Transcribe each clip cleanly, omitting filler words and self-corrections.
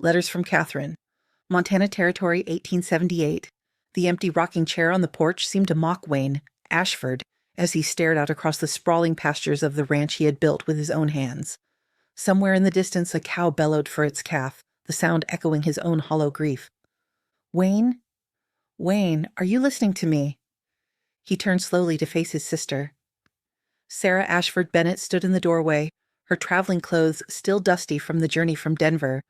Letters from Catherine. Montana Territory, 1878. The empty rocking chair on the porch seemed to mock Wayne, Ashford, as he stared out across the sprawling pastures of the ranch he had built with his own hands. Somewhere in the distance a cow bellowed for its calf, the sound echoing his own hollow grief. "Wayne? Wayne, are you listening to me?" He turned slowly to face his sister. Sarah Ashford Bennett stood in the doorway, her traveling clothes still dusty from the journey from Denver,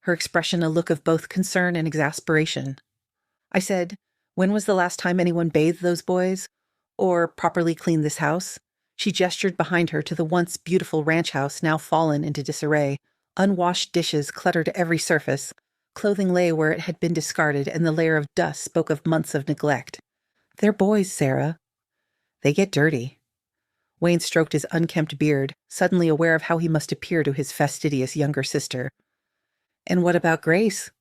her expression a look of both concern and exasperation. I said, "When was the last time anyone bathed those boys? Or properly cleaned this house?" She gestured behind her to the once beautiful ranch house now fallen into disarray. Unwashed dishes cluttered every surface. Clothing lay where it had been discarded, and the layer of dust spoke of months of neglect. "They're boys, Sarah. They get dirty." Wayne stroked his unkempt beard, suddenly aware of how he must appear to his fastidious younger sister. "And what about Grace?"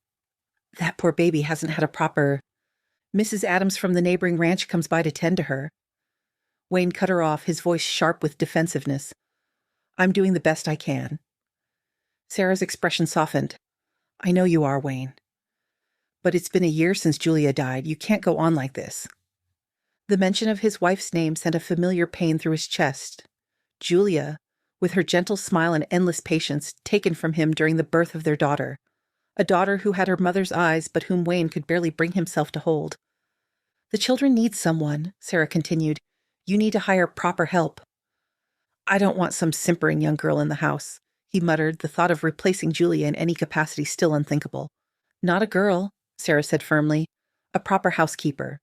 "That poor baby hasn't had a proper—" "Mrs. Adams from the neighboring ranch comes by to tend to her." Wayne cut her off, his voice sharp with defensiveness. "I'm doing the best I can." Sarah's expression softened. "I know you are, Wayne. But it's been a year since Julia died. You can't go on like this." The mention of his wife's name sent a familiar pain through his chest. Julia, with her gentle smile and endless patience, taken from him during the birth of their daughter. A daughter who had her mother's eyes, but whom Wayne could barely bring himself to hold. "The children need someone," Sarah continued. "You need to hire proper help." "I don't want some simpering young girl in the house," he muttered, the thought of replacing Julia in any capacity still unthinkable. "Not a girl," Sarah said firmly. "A proper housekeeper.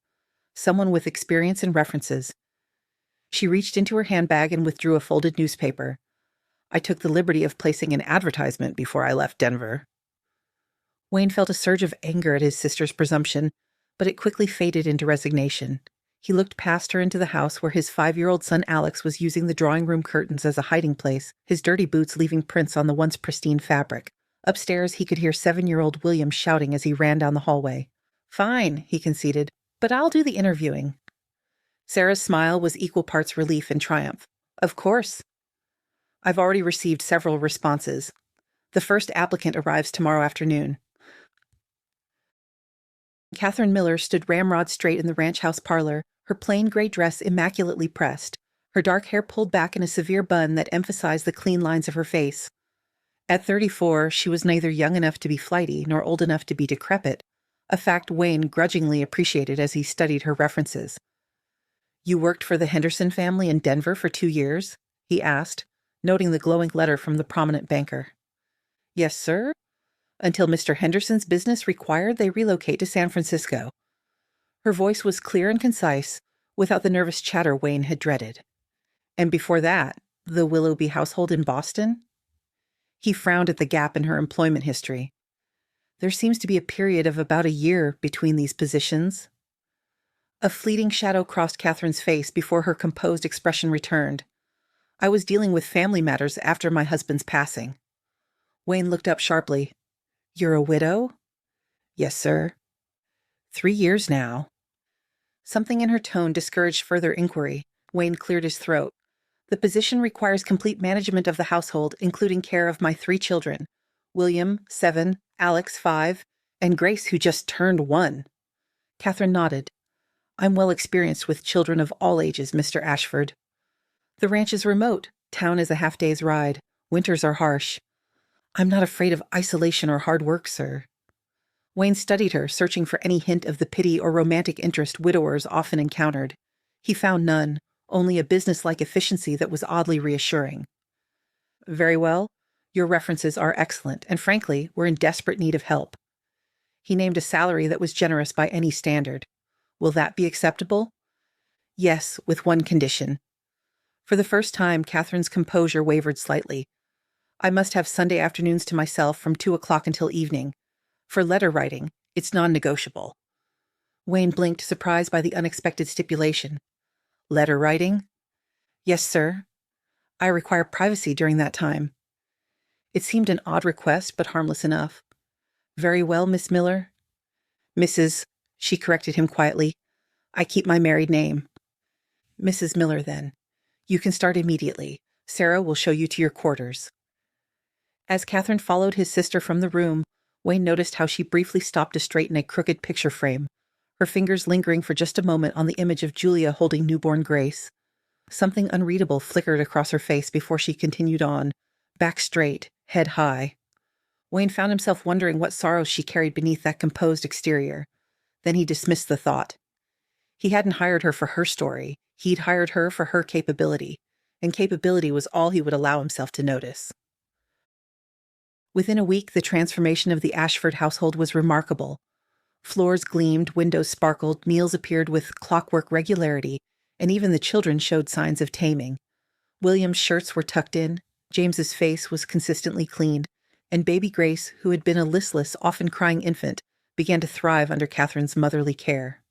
Someone with experience and references." She reached into her handbag and withdrew a folded newspaper. "I took the liberty of placing an advertisement before I left Denver." Wayne felt a surge of anger at his sister's presumption, but it quickly faded into resignation. He looked past her into the house where his 5-year-old son Alex was using the drawing room curtains as a hiding place, his dirty boots leaving prints on the once pristine fabric. Upstairs, he could hear 7-year-old William shouting as he ran down the hallway. "Fine," he conceded, "but I'll do the interviewing." Sarah's smile was equal parts relief and triumph. "Of course. I've already received several responses. The first applicant arrives tomorrow afternoon." Catherine Miller stood ramrod straight in the ranch house parlor, her plain gray dress immaculately pressed, her dark hair pulled back in a severe bun that emphasized the clean lines of her face. At 34, she was neither young enough to be flighty nor old enough to be decrepit, a fact Wayne grudgingly appreciated as he studied her references. "You worked for the Henderson family in Denver for 2 years?" he asked, noting the glowing letter from the prominent banker. "Yes, sir. Until Mr. Henderson's business required they relocate to San Francisco." Her voice was clear and concise, without the nervous chatter Wayne had dreaded. "And before that, the Willoughby household in Boston?" He frowned at the gap in her employment history. "There seems to be a period of about a year between these positions." A fleeting shadow crossed Catherine's face before her composed expression returned. "I was dealing with family matters after my husband's passing." Wayne looked up sharply. "You're a widow?" "Yes, sir." 3 years now." Something in her tone discouraged further inquiry. Wayne cleared his throat. "The position requires complete management of the household, including care of my 3 children. William, 7, Alex, 5, and Grace, who just turned 1. Catherine nodded. "I'm well experienced with children of all ages, Mr. Ashford." "The ranch is remote. Town is a half-day's ride. Winters are harsh." "I'm not afraid of isolation or hard work, sir." Wayne studied her, searching for any hint of the pity or romantic interest widowers often encountered. He found none, only a businesslike efficiency that was oddly reassuring. "Very well. Your references are excellent, and frankly, we're in desperate need of help." He named a salary that was generous by any standard. "Will that be acceptable?" "Yes, with one condition." For the first time, Catherine's composure wavered slightly. "I must have Sunday afternoons to myself from 2 o'clock until evening. For letter writing, it's non-negotiable." Wayne blinked, surprised by the unexpected stipulation. "Letter writing?" "Yes, sir. I require privacy during that time." It seemed an odd request, but harmless enough. "Very well, Miss Miller." "Mrs." She corrected him quietly. "I keep my married name." "Mrs. Miller, then. You can start immediately. Sarah will show you to your quarters." As Catherine followed his sister from the room, Wayne noticed how she briefly stopped to straighten a crooked picture frame, her fingers lingering for just a moment on the image of Julia holding newborn Grace. Something unreadable flickered across her face before she continued on, back straight, head high. Wayne found himself wondering what sorrows she carried beneath that composed exterior. Then he dismissed the thought. He hadn't hired her for her story. He'd hired her for her capability, and capability was all he would allow himself to notice. Within a week, the transformation of the Ashford household was remarkable. Floors gleamed, windows sparkled, meals appeared with clockwork regularity, and even the children showed signs of taming. William's shirts were tucked in, James's face was consistently cleaned, and baby Grace, who had been a listless, often crying infant, began to thrive under Catherine's motherly care.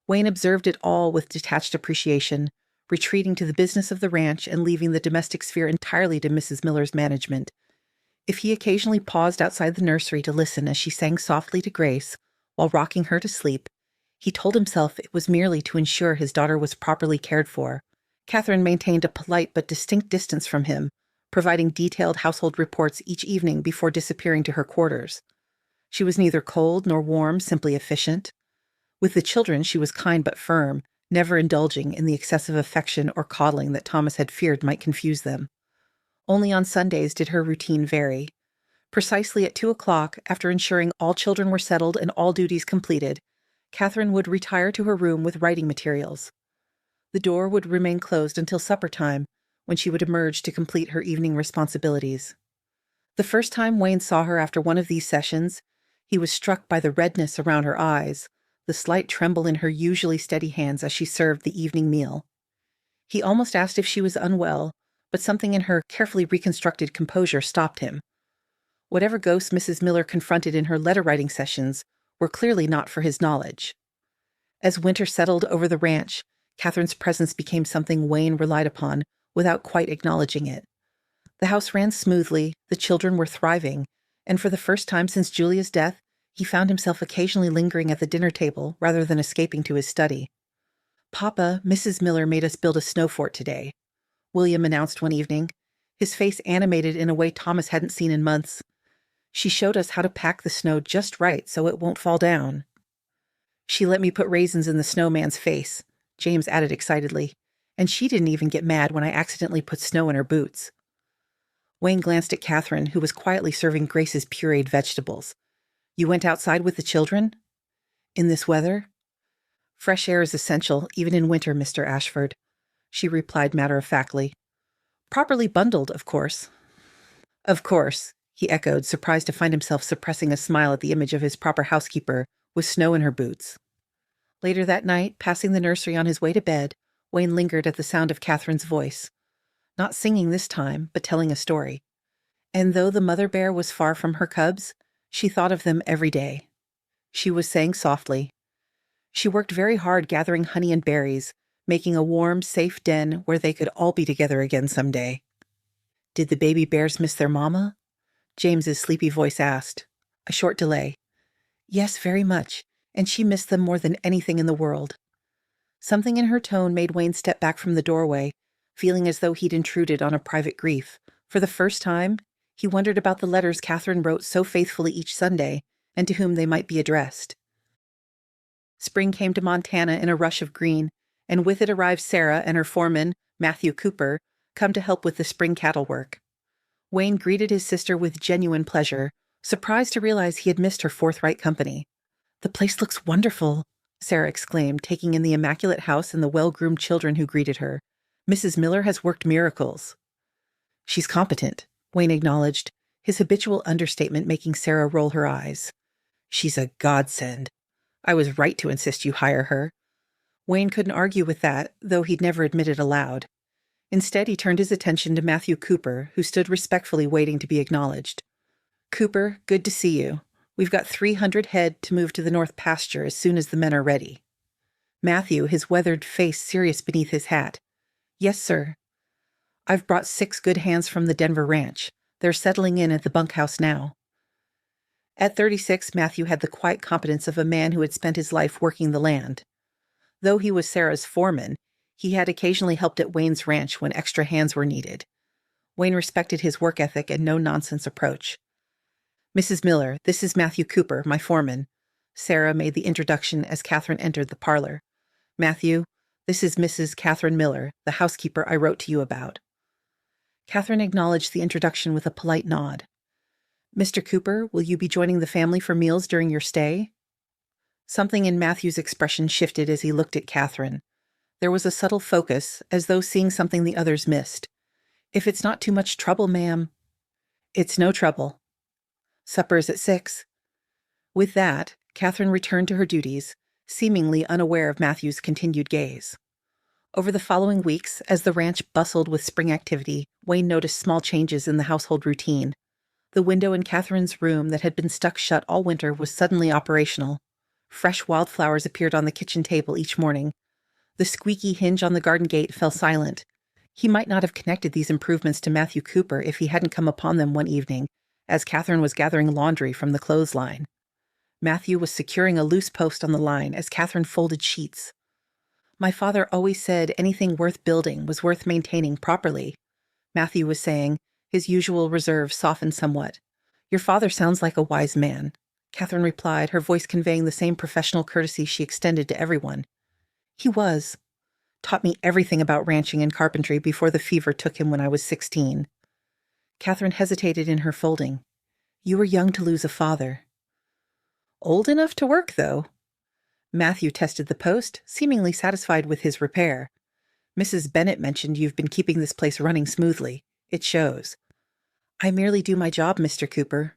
Wayne observed it all with detached appreciation, retreating to the business of the ranch and leaving the domestic sphere entirely to Mrs. Miller's management. If he occasionally paused outside the nursery to listen as she sang softly to Grace, while rocking her to sleep, he told himself it was merely to ensure his daughter was properly cared for. Catherine maintained a polite but distinct distance from him, providing detailed household reports each evening before disappearing to her quarters. She was neither cold nor warm, simply efficient. With the children, she was kind but firm, never indulging in the excessive affection or coddling that Thomas had feared might confuse them. Only on Sundays did her routine vary. Precisely at 2:00, after ensuring all children were settled and all duties completed, Catherine would retire to her room with writing materials. The door would remain closed until supper time, when she would emerge to complete her evening responsibilities. The first time Wayne saw her after one of these sessions, he was struck by the redness around her eyes, the slight tremble in her usually steady hands as she served the evening meal. He almost asked if she was unwell, but something in her carefully reconstructed composure stopped him. Whatever ghosts Mrs. Miller confronted in her letter-writing sessions were clearly not for his knowledge. As winter settled over the ranch, Catherine's presence became something Wayne relied upon without quite acknowledging it. The house ran smoothly, the children were thriving, and for the first time since Julia's death, he found himself occasionally lingering at the dinner table rather than escaping to his study. "Papa, Mrs. Miller made us build a snow fort today," William announced one evening, his face animated in a way Thomas hadn't seen in months. "She showed us how to pack the snow just right so it won't fall down." "She let me put raisins in the snowman's face," James added excitedly, "and she didn't even get mad when I accidentally put snow in her boots." Wayne glanced at Catherine, who was quietly serving Grace's pureed vegetables. "You went outside with the children? In this weather?" "Fresh air is essential, even in winter, Mr. Ashford," she replied matter-of-factly. "Properly bundled, of course." "Of course," he echoed, surprised to find himself suppressing a smile at the image of his proper housekeeper with snow in her boots. Later that night, passing the nursery on his way to bed, Wayne lingered at the sound of Catherine's voice. Not singing this time, but telling a story. And though the mother bear was far from her cubs, she thought of them every day. She was saying softly. She worked very hard gathering honey and berries, making a warm, safe den where they could all be together again someday. "Did the baby bears miss their mama?" James's sleepy voice asked. A short delay. "Yes, very much, and she missed them more than anything in the world." Something in her tone made Wayne step back from the doorway, feeling as though he'd intruded on a private grief. For the first time, he wondered about the letters Catherine wrote so faithfully each Sunday, and to whom they might be addressed. Spring came to Montana in a rush of green, and with it arrived Sarah and her foreman, Matthew Cooper, come to help with the spring cattle work. Wayne greeted his sister with genuine pleasure, surprised to realize he had missed her forthright company. "The place looks wonderful," Sarah exclaimed, taking in the immaculate house and the well-groomed children who greeted her. "Mrs. Miller has worked miracles." "She's competent," Wayne acknowledged, his habitual understatement making Sarah roll her eyes. "She's a godsend. I was right to insist you hire her." Wayne couldn't argue with that, though he'd never admit it aloud. Instead, he turned his attention to Matthew Cooper, who stood respectfully waiting to be acknowledged. "Cooper, good to see you. We've got 300 head to move to the north pasture as soon as the men are ready." Matthew, his weathered face serious beneath his hat. "Yes, sir. I've brought 6 good hands from the Denver ranch. They're settling in at the bunkhouse now." At 36, Matthew had the quiet competence of a man who had spent his life working the land. Though he was Sarah's foreman, he had occasionally helped at Wayne's ranch when extra hands were needed. Wayne respected his work ethic and no-nonsense approach. Mrs. Miller, this is Matthew Cooper, my foreman. Sarah made the introduction as Catherine entered the parlor. Matthew, this is Mrs. Catherine Miller, the housekeeper I wrote to you about. Catherine acknowledged the introduction with a polite nod. Mr. Cooper, will you be joining the family for meals during your stay? Something in Matthew's expression shifted as he looked at Catherine. There was a subtle focus, as though seeing something the others missed. If it's not too much trouble, ma'am. It's no trouble. Supper is at 6. With that, Catherine returned to her duties, seemingly unaware of Matthew's continued gaze. Over the following weeks, as the ranch bustled with spring activity, Wayne noticed small changes in the household routine. The window in Catherine's room that had been stuck shut all winter was suddenly operational. Fresh wildflowers appeared on the kitchen table each morning. The squeaky hinge on the garden gate fell silent. He might not have connected these improvements to Matthew Cooper if he hadn't come upon them one evening, as Catherine was gathering laundry from the clothesline. Matthew was securing a loose post on the line as Catherine folded sheets. My father always said anything worth building was worth maintaining properly, Matthew was saying, his usual reserve softened somewhat. Your father sounds like a wise man, Catherine replied, her voice conveying the same professional courtesy she extended to everyone. He was. Taught me everything about ranching and carpentry before the fever took him when I was 16. Catherine hesitated in her folding. You were young to lose a father. Old enough to work, though. Matthew tested the post, seemingly satisfied with his repair. Mrs. Bennett mentioned you've been keeping this place running smoothly. It shows. I merely do my job, Mr. Cooper.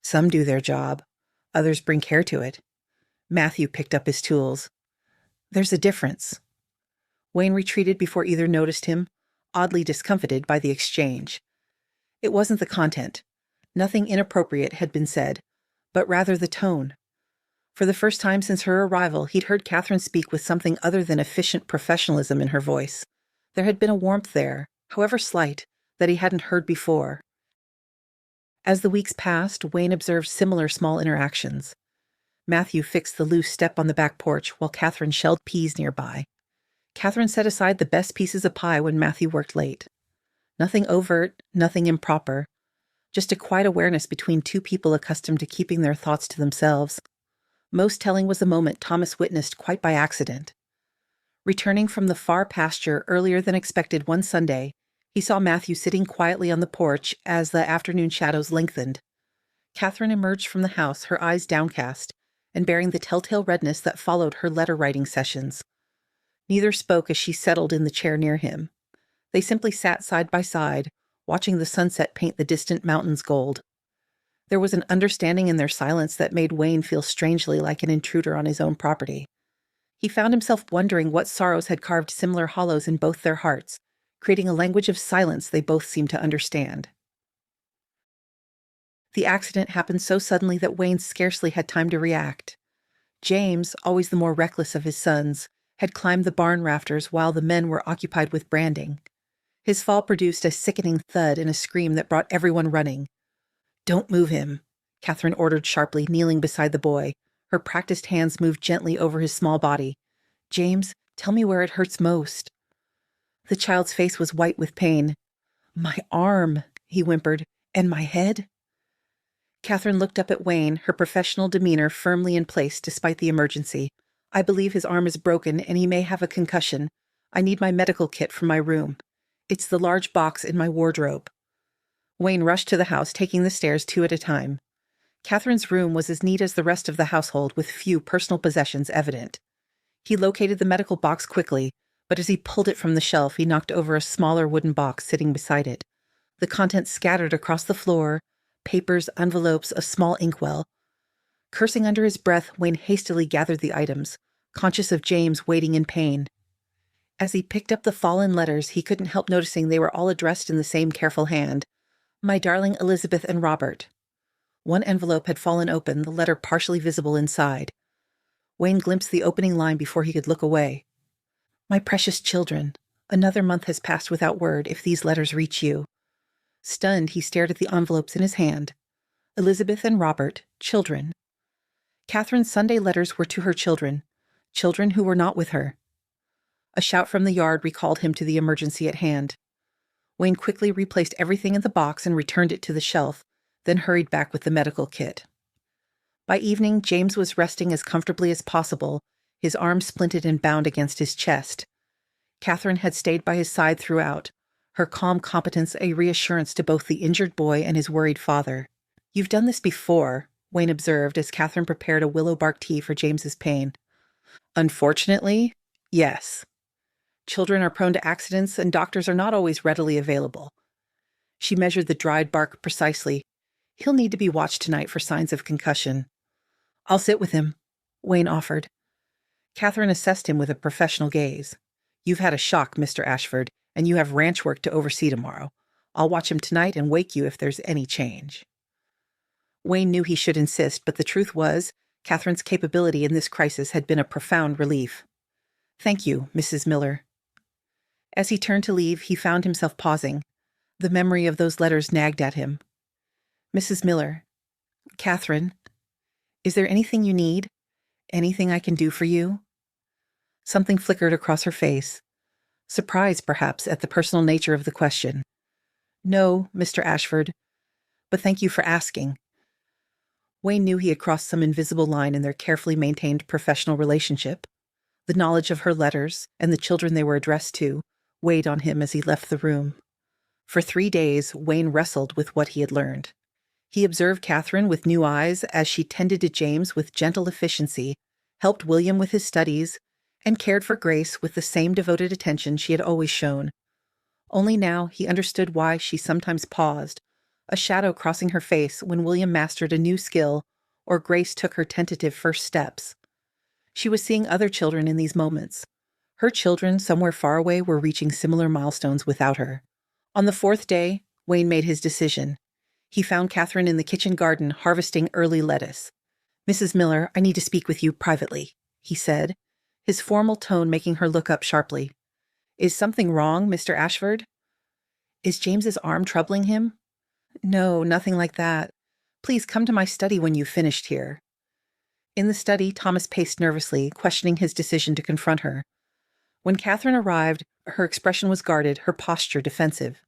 Some do their job. Others bring care to it. Matthew picked up his tools. There's a difference. Wayne retreated before either noticed him, oddly discomfited by the exchange. It wasn't the content. Nothing inappropriate had been said, but rather the tone. For the first time since her arrival, he'd heard Catherine speak with something other than efficient professionalism in her voice. There had been a warmth there, however slight, that he hadn't heard before. As the weeks passed, Wayne observed similar small interactions. Matthew fixed the loose step on the back porch while Catherine shelled peas nearby. Catherine set aside the best pieces of pie when Matthew worked late. Nothing overt, nothing improper. Just a quiet awareness between two people accustomed to keeping their thoughts to themselves. Most telling was a moment Thomas witnessed quite by accident. Returning from the far pasture earlier than expected one Sunday, he saw Matthew sitting quietly on the porch as the afternoon shadows lengthened. Catherine emerged from the house, her eyes downcast, and bearing the telltale redness that followed her letter-writing sessions. Neither spoke as she settled in the chair near him. They simply sat side by side, watching the sunset paint the distant mountains gold. There was an understanding in their silence that made Wayne feel strangely like an intruder on his own property. He found himself wondering what sorrows had carved similar hollows in both their hearts, creating a language of silence they both seemed to understand. The accident happened so suddenly that Wayne scarcely had time to react. James, always the more reckless of his sons, had climbed the barn rafters while the men were occupied with branding. His fall produced a sickening thud and a scream that brought everyone running. Don't move him, Catherine ordered sharply, kneeling beside the boy. Her practiced hands moved gently over his small body. James, tell me where it hurts most. The child's face was white with pain. My arm, he whimpered, and my head. Catherine looked up at Wayne, her professional demeanor firmly in place despite the emergency. I believe his arm is broken and he may have a concussion. I need my medical kit from my room. It's the large box in my wardrobe. Wayne rushed to the house, taking the stairs 2 at a time. Catherine's room was as neat as the rest of the household, with few personal possessions evident. He located the medical box quickly, but as he pulled it from the shelf, he knocked over a smaller wooden box sitting beside it. The contents scattered across the floor, papers, envelopes, a small inkwell. Cursing under his breath, Wayne hastily gathered the items, conscious of James waiting in pain. As he picked up the fallen letters, he couldn't help noticing they were all addressed in the same careful hand. My darling Elizabeth and Robert. One envelope had fallen open, the letter partially visible inside. Wayne glimpsed the opening line before he could look away. My precious children, another month has passed without word if these letters reach you. Stunned, he stared at the envelopes in his hand. Elizabeth and Robert, children. Catherine's Sunday letters were to her children, children who were not with her. A shout from the yard recalled him to the emergency at hand. Wayne quickly replaced everything in the box and returned it to the shelf, then hurried back with the medical kit. By evening, James was resting as comfortably as possible, his arm splinted and bound against his chest. Catherine had stayed by his side throughout, her calm competence a reassurance to both the injured boy and his worried father. "You've done this before," Wayne observed as Catherine prepared a willow bark tea for James's pain. "Unfortunately, yes. Children are prone to accidents, and doctors are not always readily available." She measured the dried bark precisely. "He'll need to be watched tonight for signs of concussion." "I'll sit with him," Wayne offered. Catherine assessed him with a professional gaze. "You've had a shock, Mr. Ashford, and you have ranch work to oversee tomorrow. I'll watch him tonight and wake you if there's any change." Wayne knew he should insist, but the truth was, Catherine's capability in this crisis had been a profound relief. "Thank you, Mrs. Miller." As he turned to leave, he found himself pausing. The memory of those letters nagged at him. "Mrs. Miller, Catherine, is there anything you need? Anything I can do for you?" Something flickered across her face. Surprise, perhaps, at the personal nature of the question. "No, Mr. Ashford, but thank you for asking." Wayne knew he had crossed some invisible line in their carefully maintained professional relationship. The knowledge of her letters, and the children they were addressed to, weighed on him as he left the room. For 3 days, Wayne wrestled with what he had learned. He observed Catherine with new eyes as she tended to James with gentle efficiency, helped William with his studies, and cared for Grace with the same devoted attention she had always shown. Only now he understood why she sometimes paused, a shadow crossing her face when William mastered a new skill or Grace took her tentative first steps. She was seeing other children in these moments. Her children, somewhere far away, were reaching similar milestones without her. On the 4th day, Wayne made his decision. He found Catherine in the kitchen garden harvesting early lettuce. "Mrs. Miller, I need to speak with you privately," he said, his formal tone making her look up sharply. "Is something wrong, Mr. Ashford? Is James's arm troubling him?" "No, nothing like that. Please come to my study when you've finished here." In the study, Thomas paced nervously, questioning his decision to confront her. When Catherine arrived, her expression was guarded, her posture defensive.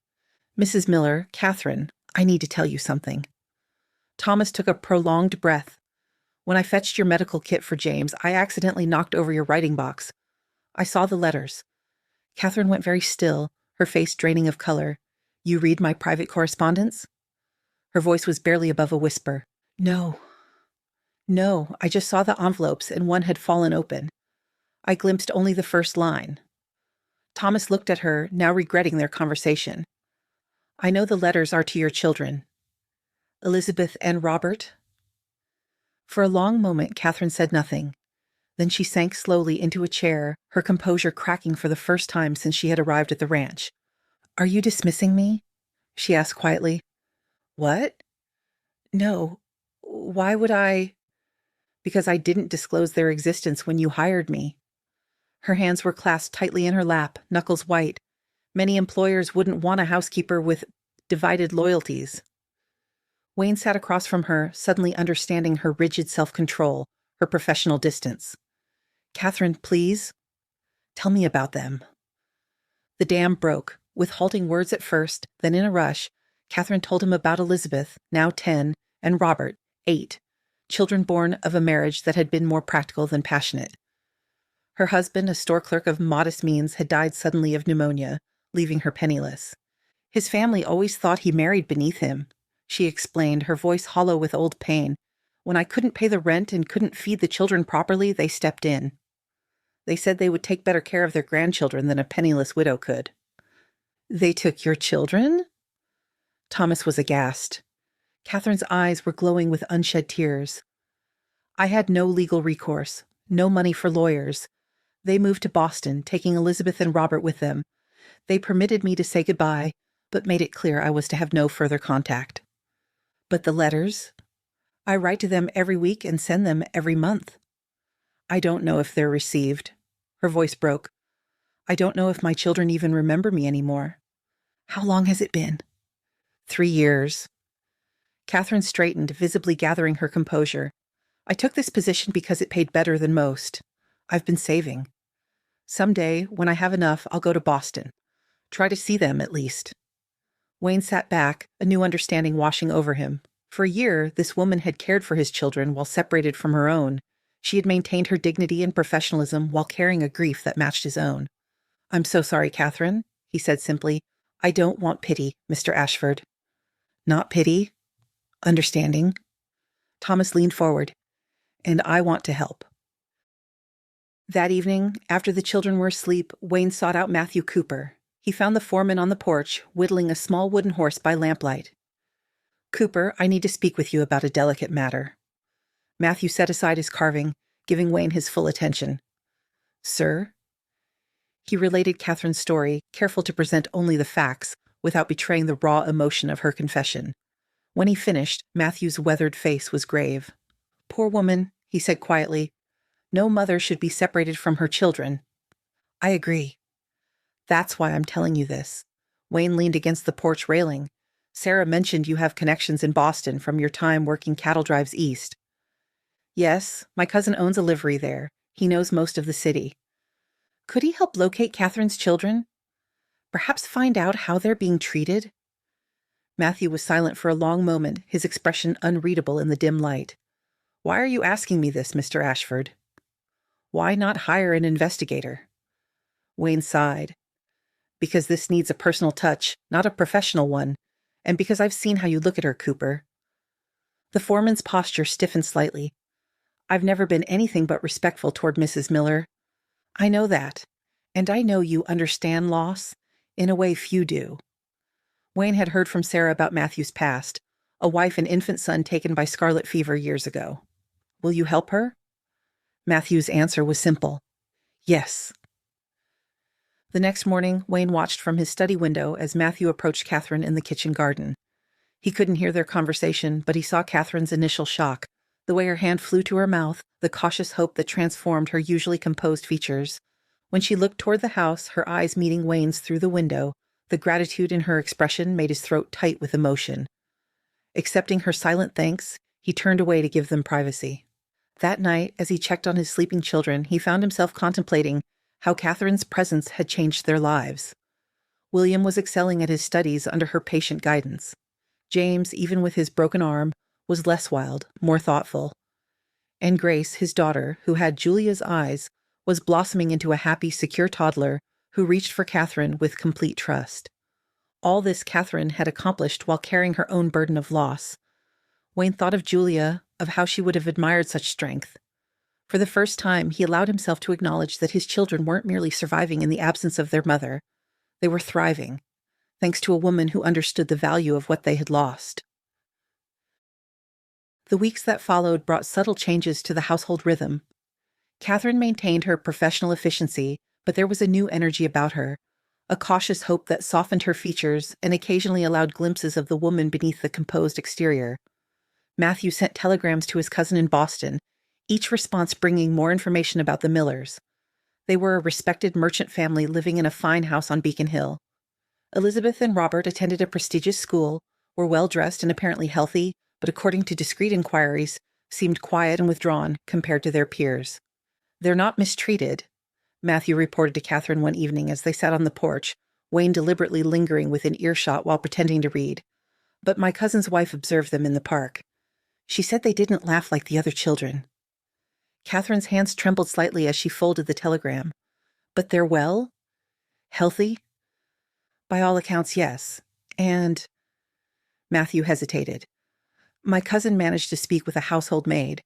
"Mrs. Miller, Catherine, I need to tell you something." Thomas took a prolonged breath. "When I fetched your medical kit for James, I accidentally knocked over your writing box. I saw the letters." Catherine went very still, her face draining of color. "You read my private correspondence?" Her voice was barely above a whisper. No, I just saw the envelopes and one had fallen open. I glimpsed only the first line." Thomas looked at her, now regretting their conversation. "I know the letters are to your children. Elizabeth and Robert?" For a long moment, Catherine said nothing. Then she sank slowly into a chair, her composure cracking for the first time since she had arrived at the ranch. "Are you dismissing me?" she asked quietly. "What? No. Why would I?" "Because I didn't disclose their existence when you hired me." Her hands were clasped tightly in her lap, knuckles white. Many employers wouldn't want a housekeeper with divided loyalties. Wayne sat across from her, suddenly understanding her rigid self-control, her professional distance. "Catherine, please, tell me about them." The dam broke, with halting words at first, then in a rush, Catherine told him about Elizabeth, now 10, and Robert, 8, children born of a marriage that had been more practical than passionate. Her husband, a store clerk of modest means, had died suddenly of pneumonia, leaving her penniless. His family always thought he married beneath him, she explained, her voice hollow with old pain. "When I couldn't pay the rent and couldn't feed the children properly, they stepped in. They said they would take better care of their grandchildren than a penniless widow could." "They took your children?" Thomas was aghast. Catherine's eyes were glowing with unshed tears. "I had no legal recourse, no money for lawyers. They moved to Boston, taking Elizabeth and Robert with them. They permitted me to say goodbye, but made it clear I was to have no further contact." "But the letters? I write to them every week and send them every month." "I don't know if they're received." Her voice broke. "I don't know if my children even remember me anymore." "How long has it been?" 3 years. Catherine straightened, visibly gathering her composure. "I took this position because it paid better than most. I've been saving. Someday, when I have enough, I'll go to Boston. Try to see them, at least." Wayne sat back, a new understanding washing over him. For a year, this woman had cared for his children while separated from her own. She had maintained her dignity and professionalism while carrying a grief that matched his own. "I'm so sorry, Catherine," he said simply. "I don't want pity, Mr. Ashford." "Not pity? Understanding." Thomas leaned forward. "And I want to help." That evening, after the children were asleep, Wayne sought out Matthew Cooper. He found the foreman on the porch, whittling a small wooden horse by lamplight. "Cooper, I need to speak with you about a delicate matter." Matthew set aside his carving, giving Wayne his full attention. "Sir?" He related Catherine's story, careful to present only the facts, without betraying the raw emotion of her confession. When he finished, Matthew's weathered face was grave. "Poor woman," he said quietly. "No mother should be separated from her children." "I agree." "That's why I'm telling you this." Wayne leaned against the porch railing. "Sarah mentioned you have connections in Boston from your time working cattle drives east." "Yes, my cousin owns a livery there. He knows most of the city." "Could he help locate Catherine's children? Perhaps find out how they're being treated?" Matthew was silent for a long moment, his expression unreadable in the dim light. "Why are you asking me this, Mr. Ashford?" "Why not hire an investigator?" Wayne sighed. "Because this needs a personal touch, not a professional one, and because I've seen how you look at her, Cooper." The foreman's posture stiffened slightly. "I've never been anything but respectful toward Mrs. Miller. I know that, and I know you understand loss in a way few do." Wayne had heard from Sarah about Matthew's past, a wife and infant son taken by scarlet fever years ago. "Will you help her?" Matthew's answer was simple. "Yes." The next morning, Wayne watched from his study window as Matthew approached Catherine in the kitchen garden. He couldn't hear their conversation, but he saw Catherine's initial shock, the way her hand flew to her mouth, the cautious hope that transformed her usually composed features. When she looked toward the house, her eyes meeting Wayne's through the window, the gratitude in her expression made his throat tight with emotion. Accepting her silent thanks, he turned away to give them privacy. That night, as he checked on his sleeping children, he found himself contemplating how Catherine's presence had changed their lives. William was excelling at his studies under her patient guidance. James, even with his broken arm, was less wild, more thoughtful. And Grace, his daughter, who had Julia's eyes, was blossoming into a happy, secure toddler who reached for Catherine with complete trust. All this Catherine had accomplished while carrying her own burden of loss. Wayne thought of Julia, of how she would have admired such strength. For the first time, he allowed himself to acknowledge that his children weren't merely surviving in the absence of their mother. They were thriving, thanks to a woman who understood the value of what they had lost. The weeks that followed brought subtle changes to the household rhythm. Catherine maintained her professional efficiency, but there was a new energy about her, a cautious hope that softened her features and occasionally allowed glimpses of the woman beneath the composed exterior. Matthew sent telegrams to his cousin in Boston, each response bringing more information about the Millers. They were a respected merchant family living in a fine house on Beacon Hill. Elizabeth and Robert attended a prestigious school, were well-dressed and apparently healthy, but according to discreet inquiries, seemed quiet and withdrawn compared to their peers. "They're not mistreated," Matthew reported to Catherine one evening as they sat on the porch, Wayne deliberately lingering within earshot while pretending to read. "But my cousin's wife observed them in the park. She said they didn't laugh like the other children." Catherine's hands trembled slightly as she folded the telegram. "But they're well? Healthy?" "By all accounts, yes. And—" Matthew hesitated. "My cousin managed to speak with a household maid.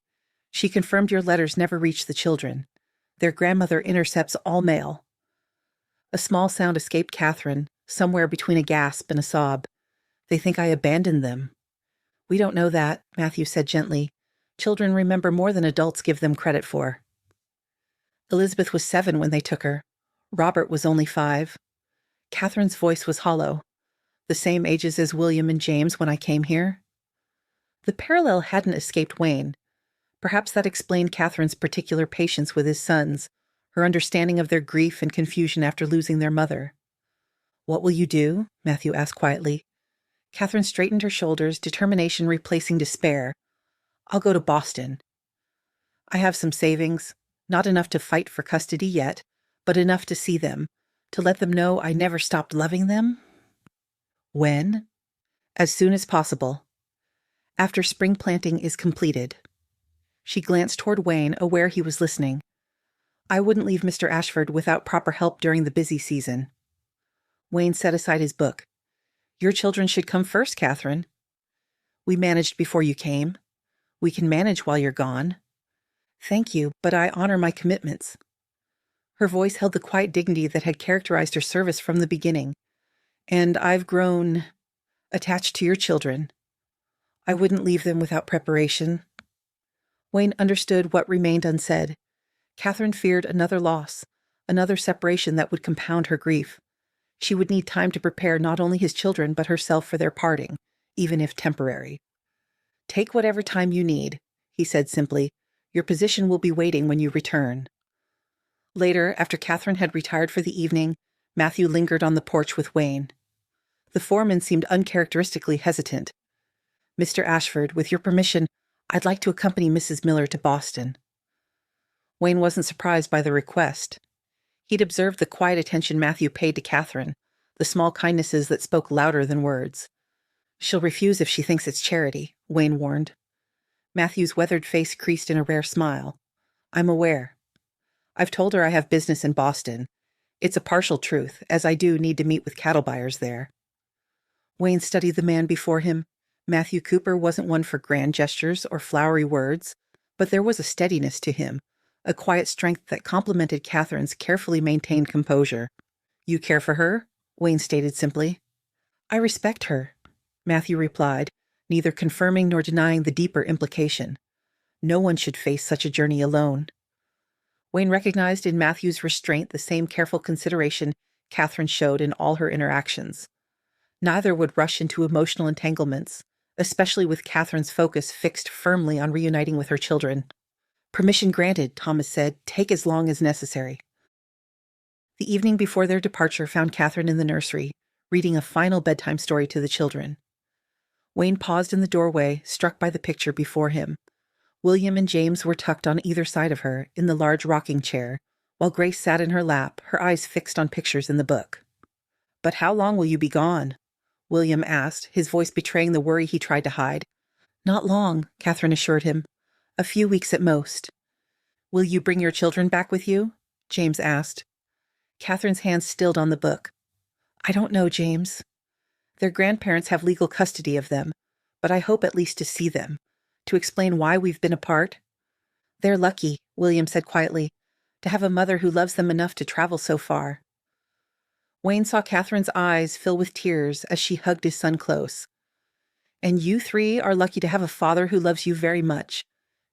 She confirmed your letters never reached the children. Their grandmother intercepts all mail." A small sound escaped Catherine, somewhere between a gasp and a sob. "They think I abandoned them." "We don't know that," Matthew said gently. "Children remember more than adults give them credit for." Elizabeth was 7 when they took her. Robert was only 5. Catherine's voice was hollow. "The same ages as William and James when I came here?" The parallel hadn't escaped Wayne. Perhaps that explained Catherine's particular patience with his sons, her understanding of their grief and confusion after losing their mother. "What will you do?" Matthew asked quietly. Catherine straightened her shoulders, determination replacing despair. "I'll go to Boston. I have some savings, not enough to fight for custody yet, but enough to see them, to let them know I never stopped loving them." "When?" "As soon as possible." After spring planting is completed. She glanced toward Wayne, aware he was listening. I wouldn't leave Mr. Ashford without proper help during the busy season. Wayne set aside his book. Your children should come first, Catherine. We managed before you came. We can manage while you're gone. Thank you, but I honor my commitments. Her voice held the quiet dignity that had characterized her service from the beginning. And I've grown attached to your children. I wouldn't leave them without preparation. Wayne understood what remained unsaid. Catherine feared another loss, another separation that would compound her grief. She would need time to prepare not only his children but herself for their parting, even if temporary. Take whatever time you need, he said simply. Your position will be waiting when you return. Later, after Catherine had retired for the evening, Matthew lingered on the porch with Wayne. The foreman seemed uncharacteristically hesitant. Mr. Ashford, with your permission, I'd like to accompany Mrs. Miller to Boston. Wayne wasn't surprised by the request. He'd observed the quiet attention Matthew paid to Catherine, the small kindnesses that spoke louder than words. She'll refuse if she thinks it's charity, Wayne warned. Matthew's weathered face creased in a rare smile. I'm aware. I've told her I have business in Boston. It's a partial truth, as I do need to meet with cattle buyers there. Wayne studied the man before him. Matthew Cooper wasn't one for grand gestures or flowery words, but there was a steadiness to him, a quiet strength that complemented Catherine's carefully maintained composure. You care for her? Wayne stated simply. I respect her, Matthew replied, neither confirming nor denying the deeper implication. No one should face such a journey alone. Wayne recognized in Matthew's restraint the same careful consideration Catherine showed in all her interactions. Neither would rush into emotional entanglements, especially with Catherine's focus fixed firmly on reuniting with her children. Permission granted, Thomas said. Take as long as necessary. The evening before their departure found Catherine in the nursery, reading a final bedtime story to the children. Wayne paused in the doorway, struck by the picture before him. William and James were tucked on either side of her, in the large rocking chair, while Grace sat in her lap, her eyes fixed on pictures in the book. But how long will you be gone? William asked, his voice betraying the worry he tried to hide. Not long, Catherine assured him. A few weeks at most. Will you bring your children back with you? James asked. Catherine's hands stilled on the book. I don't know, James. Their grandparents have legal custody of them, but I hope at least to see them, to explain why we've been apart. They're lucky, William said quietly, to have a mother who loves them enough to travel so far. Wayne saw Catherine's eyes fill with tears as she hugged his son close. And you three are lucky to have a father who loves you very much,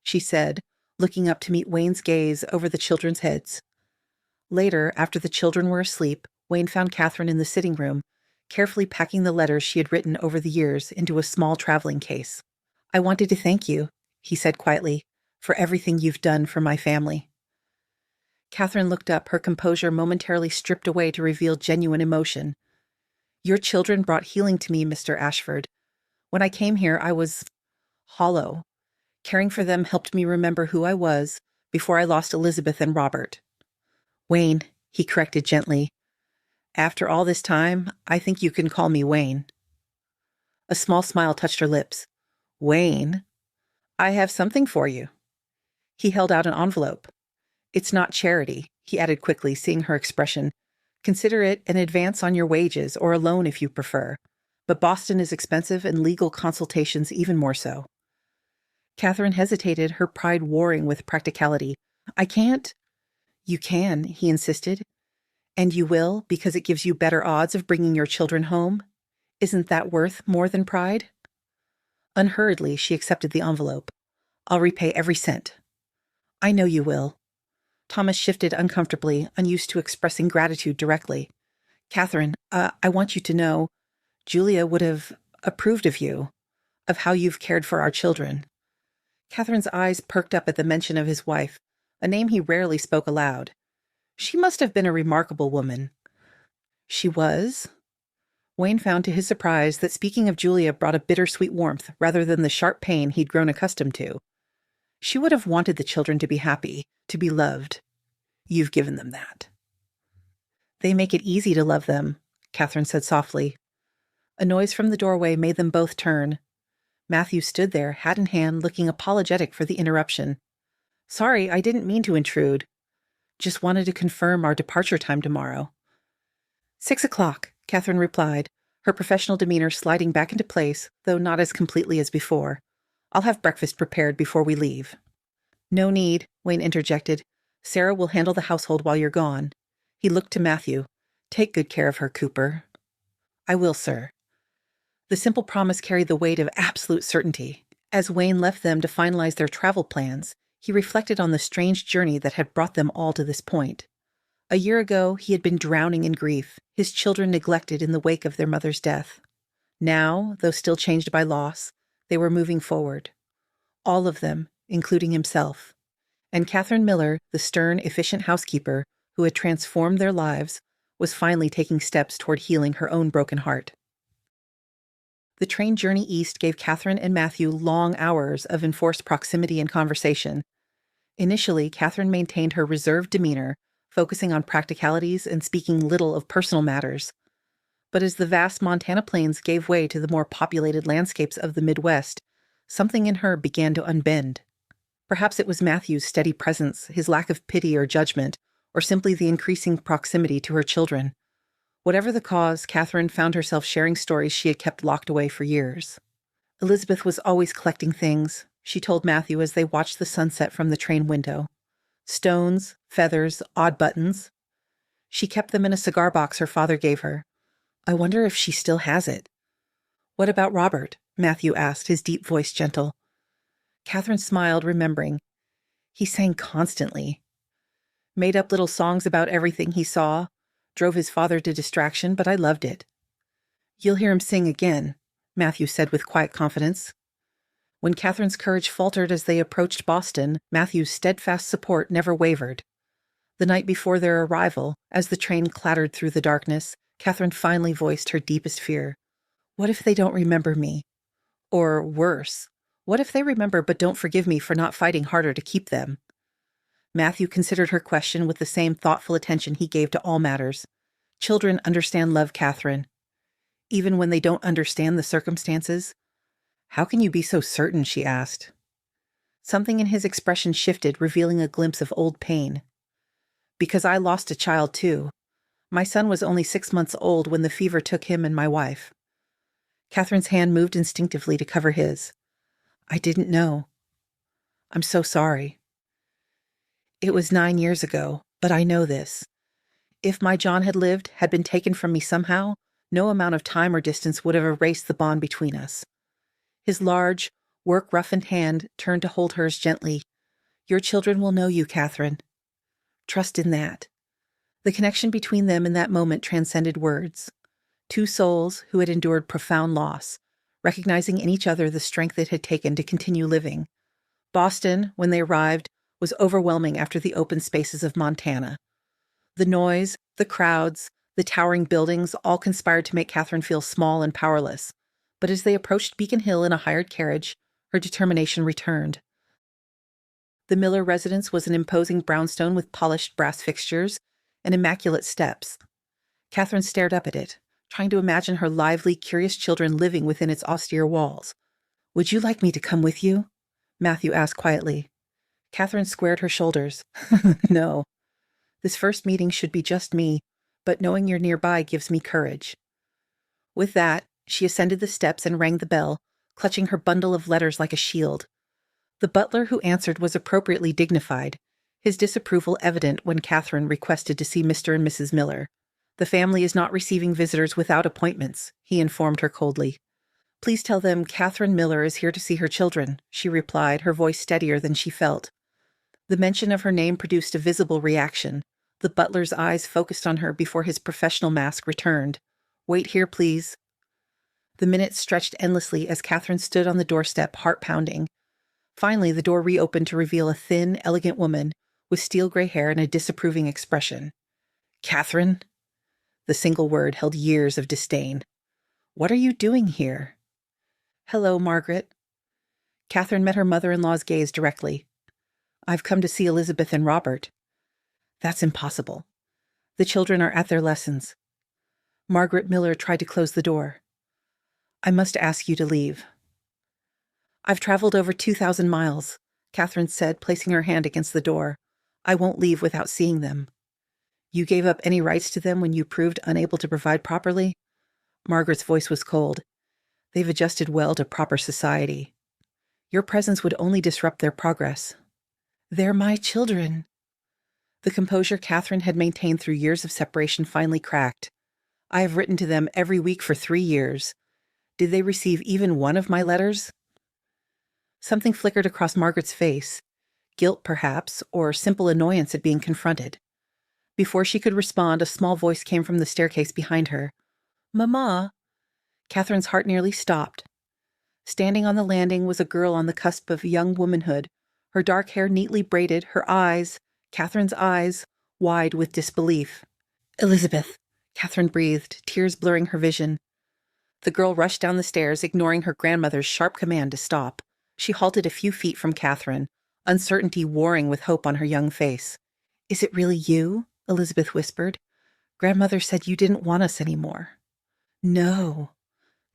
she said, looking up to meet Wayne's gaze over the children's heads. Later, after the children were asleep, Wayne found Catherine in the sitting room, carefully packing the letters she had written over the years into a small traveling case. I wanted to thank you, he said quietly, for everything you've done for my family. Catherine looked up, her composure momentarily stripped away to reveal genuine emotion. Your children brought healing to me, Mr. Ashford. When I came here, I was hollow. Caring for them helped me remember who I was before I lost Elizabeth and Robert. Wayne, he corrected gently. After all this time, I think you can call me Wayne. A small smile touched her lips. Wayne, I have something for you. He held out an envelope. It's not charity, he added quickly, seeing her expression. Consider it an advance on your wages, or a loan if you prefer. But Boston is expensive and legal consultations even more so. Catherine hesitated, her pride warring with practicality. I can't. You can, he insisted. And you will, because it gives you better odds of bringing your children home? Isn't that worth more than pride? Unhurriedly, she accepted the envelope. I'll repay every cent. I know you will. Thomas shifted uncomfortably, unused to expressing gratitude directly. Catherine, I want you to know, Julia would have approved of you, of how you've cared for our children. Catherine's eyes perked up at the mention of his wife, a name he rarely spoke aloud. She must have been a remarkable woman. She was? Wayne found to his surprise that speaking of Julia brought a bittersweet warmth rather than the sharp pain he'd grown accustomed to. She would have wanted the children to be happy, to be loved. You've given them that. They make it easy to love them, Catherine said softly. A noise from the doorway made them both turn. Matthew stood there, hat in hand, looking apologetic for the interruption. Sorry, I didn't mean to intrude. Just wanted to confirm our departure time tomorrow. 6:00, Catherine replied, her professional demeanor sliding back into place, though not as completely as before. I'll have breakfast prepared before we leave. No need, Wayne interjected. Sarah will handle the household while you're gone. He looked to Matthew. Take good care of her, Cooper. I will, sir. The simple promise carried the weight of absolute certainty. As Wayne left them to finalize their travel plans, he reflected on the strange journey that had brought them all to this point. A year ago, he had been drowning in grief, his children neglected in the wake of their mother's death. Now, though still changed by loss, they were moving forward. All of them, including himself. And Catherine Miller, the stern, efficient housekeeper who had transformed their lives, was finally taking steps toward healing her own broken heart. The train journey east gave Catherine and Matthew long hours of enforced proximity and conversation. Initially, Catherine maintained her reserved demeanor, focusing on practicalities and speaking little of personal matters. But as the vast Montana plains gave way to the more populated landscapes of the Midwest, something in her began to unbend. Perhaps it was Matthew's steady presence, his lack of pity or judgment, or simply the increasing proximity to her children. Whatever the cause, Catherine found herself sharing stories she had kept locked away for years. Elizabeth was always collecting things, she told Matthew as they watched the sunset from the train window. Stones, feathers, odd buttons. She kept them in a cigar box her father gave her. I wonder if she still has it. What about Robert? Matthew asked, his deep voice gentle. Catherine smiled, remembering. He sang constantly. Made up little songs about everything he saw, drove his father to distraction, but I loved it. You'll hear him sing again, Matthew said with quiet confidence. When Catherine's courage faltered as they approached Boston, Matthew's steadfast support never wavered. The night before their arrival, as the train clattered through the darkness, Catherine finally voiced her deepest fear. What if they don't remember me? Or worse, what if they remember but don't forgive me for not fighting harder to keep them? Matthew considered her question with the same thoughtful attention he gave to all matters. Children understand love, Catherine. Even when they don't understand the circumstances. How can you be so certain? She asked. Something in his expression shifted, revealing a glimpse of old pain. Because I lost a child, too. My son was only 6 months old when the fever took him and my wife. Catherine's hand moved instinctively to cover his. I didn't know. I'm so sorry. It was 9 years ago, but I know this. If my John had lived, had been taken from me somehow, no amount of time or distance would have erased the bond between us. His large, work-roughened hand turned to hold hers gently. Your children will know you, Catherine. Trust in that. The connection between them in that moment transcended words. Two souls who had endured profound loss, recognizing in each other the strength it had taken to continue living. Boston, when they arrived, was overwhelming after the open spaces of Montana. The noise, the crowds, the towering buildings all conspired to make Catherine feel small and powerless. But as they approached Beacon Hill in a hired carriage, her determination returned. The Miller residence was an imposing brownstone with polished brass fixtures and immaculate steps. Catherine stared up at it, trying to imagine her lively, curious children living within its austere walls. Would you like me to come with you? Matthew asked quietly. Catherine squared her shoulders. No. This first meeting should be just me, but knowing you're nearby gives me courage. With that, she ascended the steps and rang the bell, clutching her bundle of letters like a shield. The butler who answered was appropriately dignified, his disapproval evident when Catherine requested to see Mr. and Mrs. Miller. The family is not receiving visitors without appointments, he informed her coldly. Please tell them Catherine Miller is here to see her children, she replied, her voice steadier than she felt. The mention of her name produced a visible reaction. The butler's eyes focused on her before his professional mask returned. Wait here, please. The minutes stretched endlessly as Catherine stood on the doorstep, heart pounding. Finally, the door reopened to reveal a thin, elegant woman with steel-gray hair and a disapproving expression. Catherine? The single word held years of disdain. What are you doing here? Hello, Margaret. Catherine met her mother-in-law's gaze directly. I've come to see Elizabeth and Robert. That's impossible. The children are at their lessons. Margaret Miller tried to close the door. I must ask you to leave. I've traveled over 2,000 miles, Catherine said, placing her hand against the door. I won't leave without seeing them. You gave up any rights to them when you proved unable to provide properly? Margaret's voice was cold. They've adjusted well to proper society. Your presence would only disrupt their progress. They're my children. The composure Catherine had maintained through years of separation finally cracked. I have written to them every week for 3 years. Did they receive even one of my letters? Something flickered across Margaret's face. Guilt, perhaps, or simple annoyance at being confronted. Before she could respond, a small voice came from the staircase behind her. Mama! Catherine's heart nearly stopped. Standing on the landing was a girl on the cusp of young womanhood, her dark hair neatly braided, her eyes, Catherine's eyes, wide with disbelief. Elizabeth, Catherine breathed, tears blurring her vision. The girl rushed down the stairs, ignoring her grandmother's sharp command to stop. She halted a few feet from Catherine, uncertainty warring with hope on her young face. Is it really you? Elizabeth whispered. Grandmother said you didn't want us anymore. No,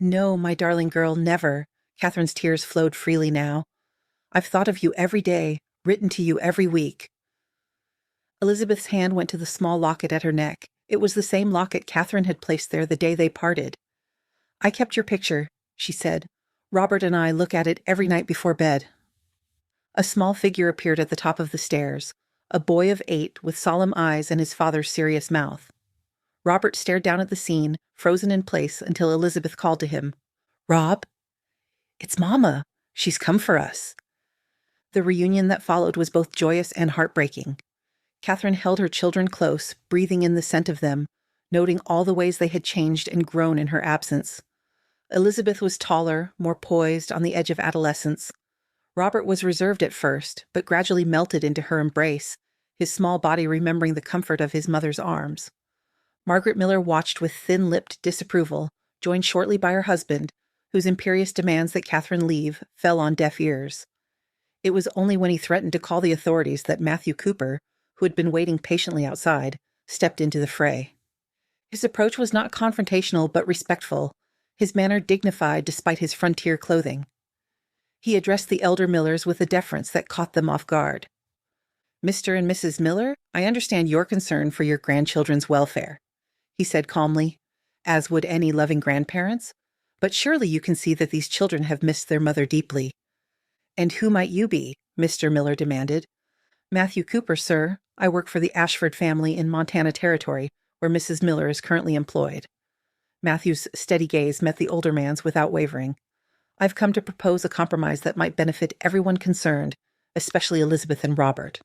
my darling girl, never. Catherine's tears flowed freely now. I've thought of you every day, written to you every week. Elizabeth's hand went to the small locket at her neck. It was the same locket Catherine had placed there the day they parted. I kept your picture, she said. Robert and I look at it every night before bed. A small figure appeared at the top of the stairs, a boy of 8 with solemn eyes and his father's serious mouth. Robert stared down at the scene, frozen in place, until Elizabeth called to him. Rob? It's Mama. She's come for us. The reunion that followed was both joyous and heartbreaking. Catherine held her children close, breathing in the scent of them, noting all the ways they had changed and grown in her absence. Elizabeth was taller, more poised, on the edge of adolescence. Robert was reserved at first, but gradually melted into her embrace, his small body remembering the comfort of his mother's arms. Margaret Miller watched with thin-lipped disapproval, joined shortly by her husband, whose imperious demands that Catherine leave fell on deaf ears. It was only when he threatened to call the authorities that Matthew Cooper, who had been waiting patiently outside, stepped into the fray. His approach was not confrontational but respectful, his manner dignified despite his frontier clothing. He addressed the elder Millers with a deference that caught them off guard. Mr. and Mrs. Miller, I understand your concern for your grandchildren's welfare, he said calmly, as would any loving grandparents, but surely you can see that these children have missed their mother deeply. And who might you be? Mr. Miller demanded. Matthew Cooper, sir. I work for the Ashford family in Montana Territory, where Mrs. Miller is currently employed. Matthew's steady gaze met the older man's without wavering. I've come to propose a compromise that might benefit everyone concerned, especially Elizabeth and Robert.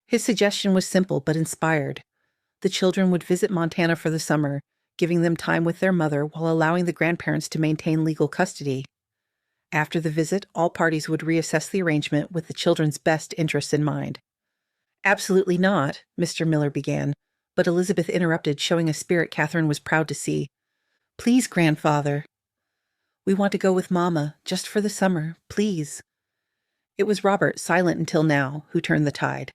His suggestion was simple but inspired. The children would visit Montana for the summer, giving them time with their mother while allowing the grandparents to maintain legal custody. After the visit, all parties would reassess the arrangement with the children's best interests in mind. Absolutely not, Mr. Miller began, but Elizabeth interrupted, showing a spirit Catherine was proud to see. Please, grandfather. We want to go with Mama, just for the summer, please. It was Robert, silent until now, who turned the tide.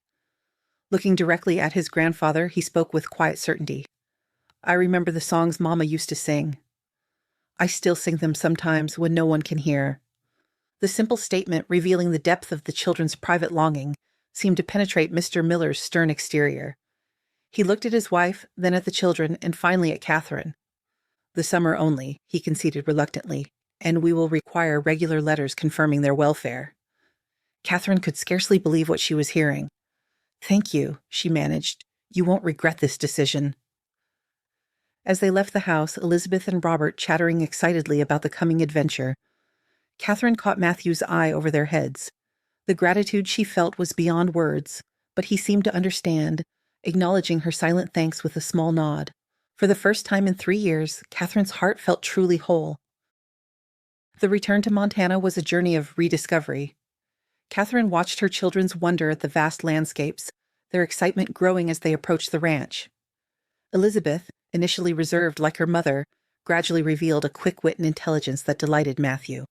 Looking directly at his grandfather, he spoke with quiet certainty. I remember the songs Mama used to sing. I still sing them sometimes when no one can hear. The simple statement, revealing the depth of the children's private longing, seemed to penetrate Mr. Miller's stern exterior. He looked at his wife, then at the children, and finally at Catherine. The summer only, he conceded reluctantly, and we will require regular letters confirming their welfare. Catherine could scarcely believe what she was hearing. Thank you, she managed. You won't regret this decision. As they left the house, Elizabeth and Robert chattering excitedly about the coming adventure, Catherine caught Matthew's eye over their heads. The gratitude she felt was beyond words, but he seemed to understand, acknowledging her silent thanks with a small nod. For the first time in 3 years, Catherine's heart felt truly whole. The return to Montana was a journey of rediscovery. Catherine watched her children's wonder at the vast landscapes, their excitement growing as they approached the ranch. Elizabeth, initially reserved like her mother, gradually revealed a quick wit and intelligence that delighted Matthew.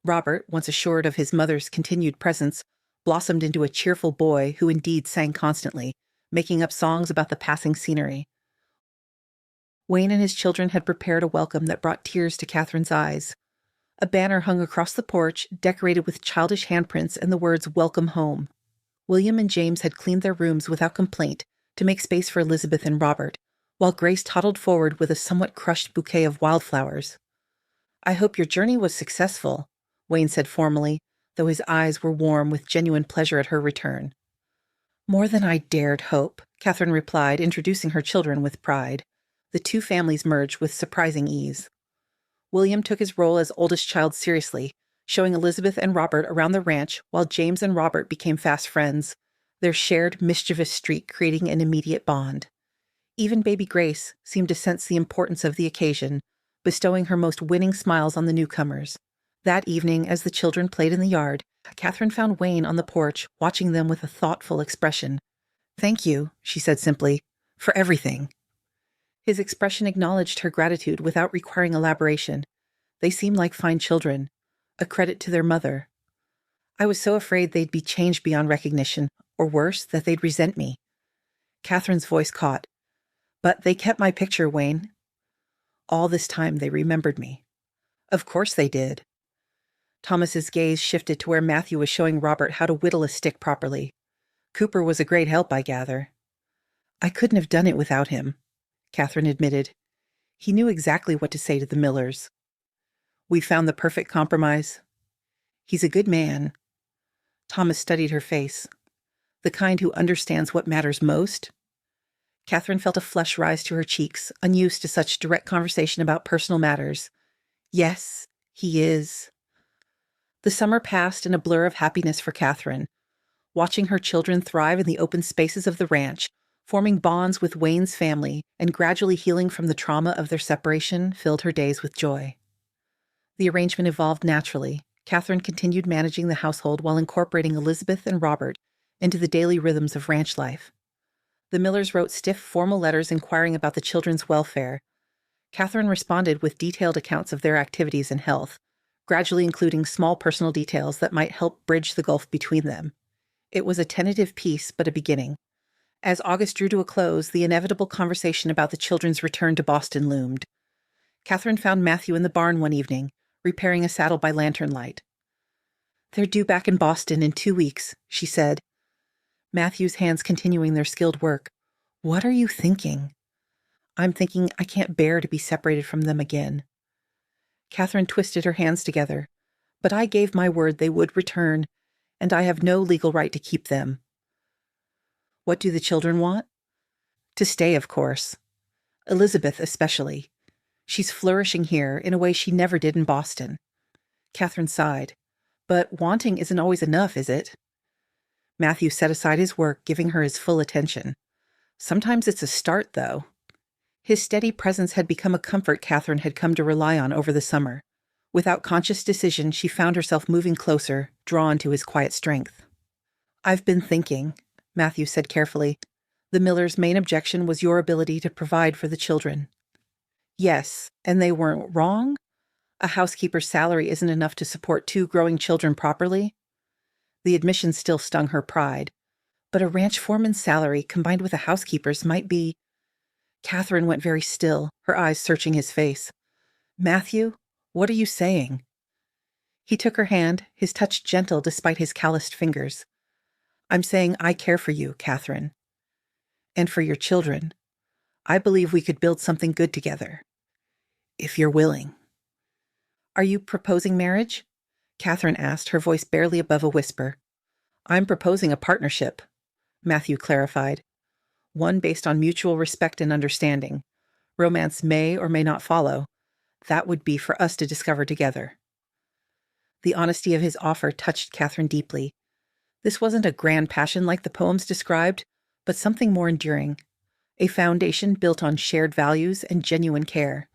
Robert, once assured of his mother's continued presence, blossomed into a cheerful boy who indeed sang constantly, making up songs about the passing scenery. Wayne and his children had prepared a welcome that brought tears to Catherine's eyes. A banner hung across the porch, decorated with childish handprints and the words "Welcome Home." William and James had cleaned their rooms without complaint to make space for Elizabeth and Robert, while Grace toddled forward with a somewhat crushed bouquet of wildflowers. "I hope your journey was successful," Wayne said formally, though his eyes were warm with genuine pleasure at her return. "More than I dared hope," Catherine replied, introducing her children with pride. The two families merged with surprising ease. William took his role as oldest child seriously, showing Elizabeth and Robert around the ranch, while James and Robert became fast friends, their shared mischievous streak creating an immediate bond. Even baby Grace seemed to sense the importance of the occasion, bestowing her most winning smiles on the newcomers. That evening, as the children played in the yard, Catherine found Wayne on the porch, watching them with a thoughtful expression. "Thank you," she said simply, "for everything." His expression acknowledged her gratitude without requiring elaboration. They seemed like fine children, a credit to their mother. "I was so afraid they'd be changed beyond recognition, or worse, that they'd resent me." Catherine's voice caught. "But they kept my picture, Wayne. All this time they remembered me." "Of course they did." Thomas's gaze shifted to where Matthew was showing Robert how to whittle a stick properly. "Cooper was a great help, I gather." "I couldn't have done it without him," Catherine admitted. "He knew exactly what to say to the Millers." "We found the perfect compromise." "He's a good man." Thomas studied her face. "The kind who understands what matters most?" Catherine felt a flush rise to her cheeks, unused to such direct conversation about personal matters. "Yes, he is." The summer passed in a blur of happiness for Catherine. Watching her children thrive in the open spaces of the ranch, forming bonds with Wayne's family, and gradually healing from the trauma of their separation filled her days with joy. The arrangement evolved naturally. Catherine continued managing the household while incorporating Elizabeth and Robert into the daily rhythms of ranch life. The Millers wrote stiff, formal letters inquiring about the children's welfare. Catherine responded with detailed accounts of their activities and health, gradually including small personal details that might help bridge the gulf between them. It was a tentative peace, but a beginning. As August drew to a close, the inevitable conversation about the children's return to Boston loomed. Catherine found Matthew in the barn one evening, repairing a saddle by lantern light. "They're due back in Boston in 2 weeks," she said. Matthew's hands continuing their skilled work. "What are you thinking?" "I'm thinking I can't bear to be separated from them again." Catherine twisted her hands together. "But I gave my word they would return, and I have no legal right to keep them." "What do the children want?" "To stay, of course. Elizabeth especially. She's flourishing here in a way she never did in Boston." Catherine sighed. "But wanting isn't always enough, is it?" Matthew set aside his work, giving her his full attention. "Sometimes it's a start, though." His steady presence had become a comfort Catherine had come to rely on over the summer. Without conscious decision, she found herself moving closer, drawn to his quiet strength. "I've been thinking," Matthew said carefully. "The Millers' main objection was your ability to provide for the children." "Yes, and they weren't wrong? A housekeeper's salary isn't enough to support 2 growing children properly." The admission still stung her pride. But a ranch foreman's salary combined with a housekeeper's might be... Catherine went very still, her eyes searching his face. "Matthew, what are you saying?" He took her hand, his touch gentle despite his calloused fingers. "I'm saying I care for you, Catherine. And for your children. I believe we could build something good together. If you're willing." "Are you proposing marriage?" Catherine asked, her voice barely above a whisper. "I'm proposing a partnership," Matthew clarified. "One based on mutual respect and understanding. Romance may or may not follow. That would be for us to discover together." The honesty of his offer touched Catherine deeply. This wasn't a grand passion like the poems described, but something more enduring. A foundation built on shared values and genuine care.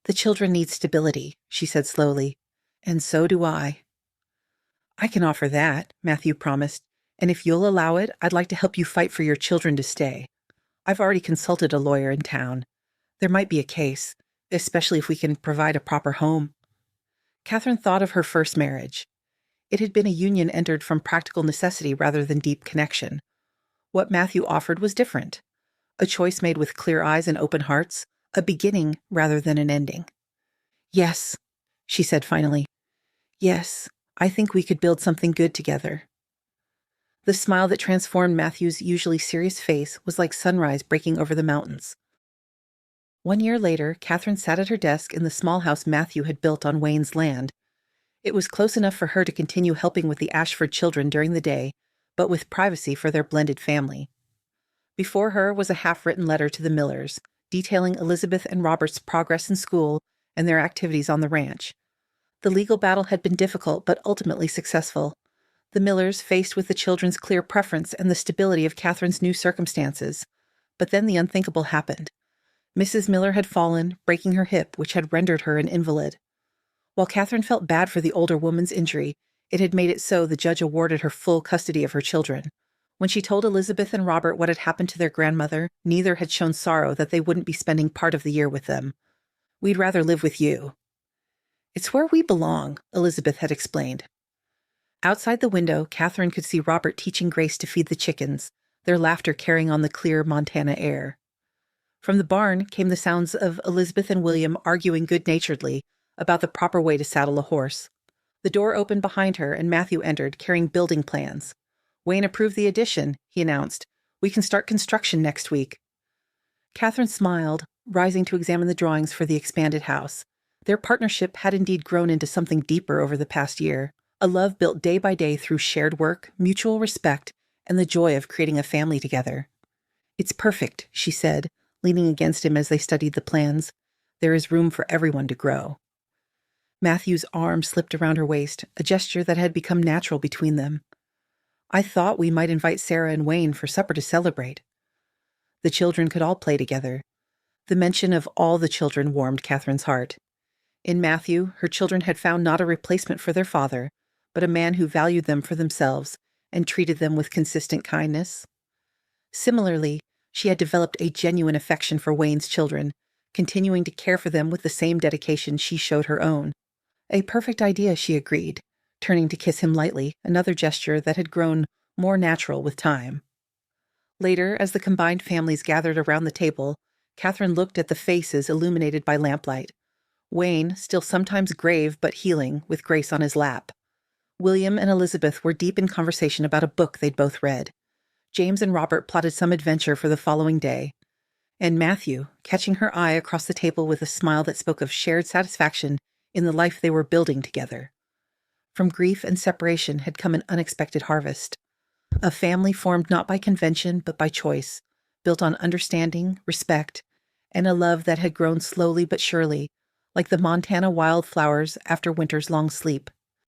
"The children need stability," she said slowly. "And so do I." "I can offer that," Matthew promised. "And if you'll allow it, I'd like to help you fight for your children to stay. I've already consulted a lawyer in town. There might be a case, especially if we can provide a proper home." Catherine thought of her first marriage. It had been a union entered from practical necessity rather than deep connection. What Matthew offered was different. A choice made with clear eyes and open hearts, a beginning rather than an ending. "Yes," she said finally. Yes, I think we could build something good together. The smile that transformed Matthew's usually serious face was like sunrise breaking over the mountains. 1 year later, Catherine sat at her desk in the small house Matthew had built on Wayne's land. It was close enough for her to continue helping with the Ashford children during the day, but with privacy for their blended family. Before her was a half-written letter to the Millers, detailing Elizabeth and Robert's progress in school and their activities on the ranch. The legal battle had been difficult but ultimately successful. The Millers faced with the children's clear preference and the stability of Catherine's new circumstances. But then the unthinkable happened. Mrs. Miller had fallen, breaking her hip, which had rendered her an invalid. While Catherine felt bad for the older woman's injury, it had made it so the judge awarded her full custody of her children. When she told Elizabeth and Robert what had happened to their grandmother, neither had shown sorrow that they wouldn't be spending part of the year with them. "We'd rather live with you." "It's where we belong," Elizabeth had explained. Outside the window, Catherine could see Robert teaching Grace to feed the chickens, their laughter carrying on the clear Montana air. From the barn came the sounds of Elizabeth and William arguing good-naturedly about the proper way to saddle a horse. The door opened behind her and Matthew entered, carrying building plans. "Wayne approved the addition," he announced. "We can start construction next week." Catherine smiled, rising to examine the drawings for the expanded house. Their partnership had indeed grown into something deeper over the past year, a love built day by day through shared work, mutual respect, and the joy of creating a family together. "It's perfect," she said, leaning against him as they studied the plans. "There is room for everyone to grow." Matthew's arm slipped around her waist, a gesture that had become natural between them. "I thought we might invite Sarah and Wayne for supper to celebrate." The children could all play together. The mention of all the children warmed Catherine's heart. In Matthew, her children had found not a replacement for their father, but a man who valued them for themselves and treated them with consistent kindness. Similarly, she had developed a genuine affection for Wayne's children, continuing to care for them with the same dedication she showed her own. "A perfect idea," she agreed, turning to kiss him lightly, another gesture that had grown more natural with time. Later, as the combined families gathered around the table, Catherine looked at the faces illuminated by lamplight. Wayne, still sometimes grave but healing, with Grace on his lap. William and Elizabeth were deep in conversation about a book they'd both read. James and Robert plotted some adventure for the following day. And Matthew, catching her eye across the table with a smile that spoke of shared satisfaction in the life they were building together. From grief and separation had come an unexpected harvest. A family formed not by convention but by choice, built on understanding, respect, and a love that had grown slowly but surely, like the Montana wildflowers after winter's long sleep.